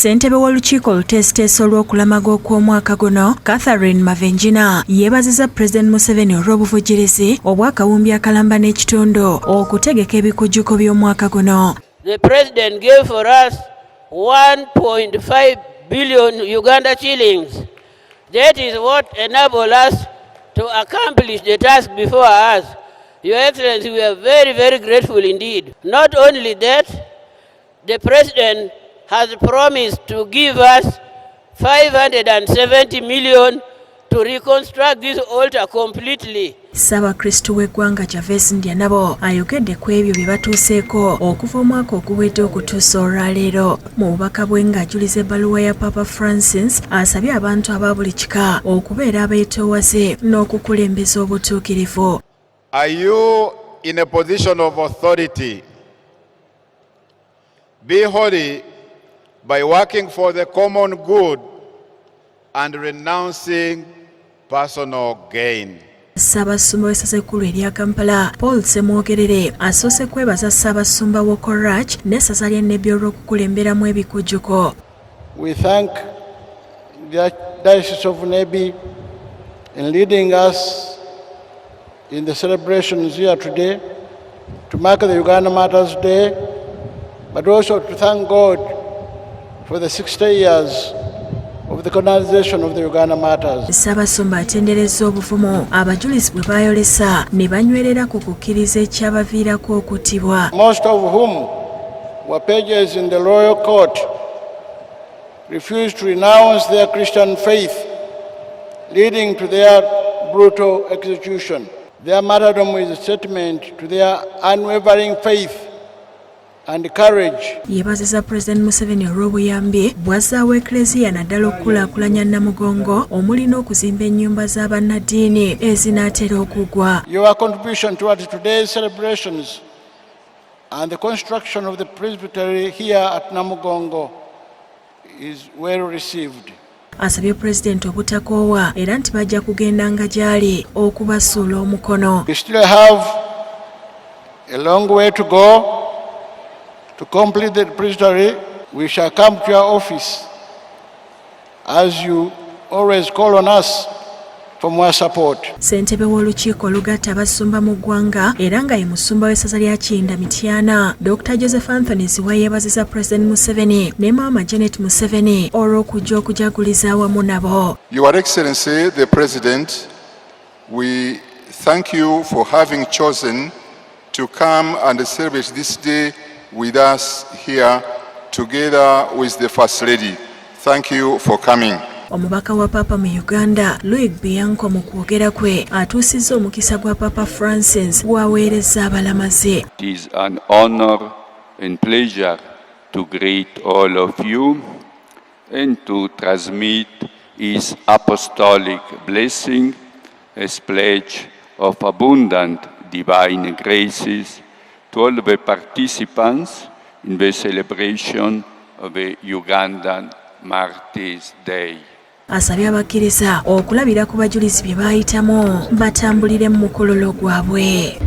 Ssentebe w'olukiiko oluteesiteesi olw'okulamaga okw'omwaka guno, Catherine Mavenjina, yeebazizza Pulezidenti Museveni olw'obuvujjirizi obw'akawumbi akalamba n'ekitundu okutegeka ebikujuko by'omwaka guno. The President gave for us 1.5 billion Uganda shillings. That is what enabled us to accomplish the task before us. Your Excellency, we are very, very grateful indeed. Not only that, the President has promised to give us 570 million to reconstruct this altar completely. Ssaabakristu w'eggwanga Javesi Ndya nabo ayogedde ku ebyo bye batuuseeko okuva omwaka oguwedde okutuusa olwaleero. Mu bubaka bwe ng'ajuliza ebbaluwa ya Papa Francis asabye abantu aba buli kika okubeera abeetoowaze n'okukulembeza obutuukirivu. Are you in a position of authority? Be holy by working for the common good and renouncing personal gain. Ssaabasumba w'essaza erya Kampala, Paul Ssemwogerere, asoose kwebaza Ssaabasumba w'Okorach n'essaza lya Nebbi olw'okukulemberamu ebikujuko. We thank the Diocese of Nebbi in leading us in the celebrations here today to mark the Uganda Matters Day, but also to thank God for the 60 years of the canonization of the Uganda Matters. Ssaabasumba atenderezza obuvumu abajulizi bwe baayolesa ne banywerera ku kukkiriza ekyabaviirako okuttibwa. Most of whom were pages in the royal court refused to renounce their Christian faith, leading to their brutal execution. Their martyrdom is a testament to their unwavering faith and courage. Yeebazizza Pulezidenti Museveni olw'obuyambi bw'azzaawo Eklezia naddala okukulaakulanya Namugongo omulina okuzimba ennyumba z'abannaddiini ezinaatera okugwa. Your contribution towards today's celebrations and the construction of the presbytery here at Namugongo is well received. Asabye Pulezidenti obutakoowa era nti bajja kugendanga gy'ali okubasuula omukono. We still have a long way to go to complete the presbytery. We shall come to your office as you always call on us for more support. Ssentebe w'olukiiko olugatta abasumba mu ggwanga era nga ye musumba w'essaza lya Kiyinda Mityana, Dr. Joseph Anthony Ziwa yeebazizza Pulezidenti Museveni ne Maama Janet Museveni olw'okujja okujaguliza awamu nabo. Your Excellency the President, we thank you for having chosen to come and celebrate this day with us here together with the First Lady. Thank you for coming. Omubaka wa Papa mu Uganda, Luig Bianco, mu kwogera kwe atuusizza omukisa gwa Papa Francis gwaweerezza abalamaze. It is an honor and pleasure to greet all of you and to transmit his apostolic blessing as pledge of abundant divine graces to all the participants in the celebration of the Ugandan Martyrs' Day. Asabye abakkiriza okulabira ku bajulizi bye baayitamu batambulire mu mukololo gwabwe.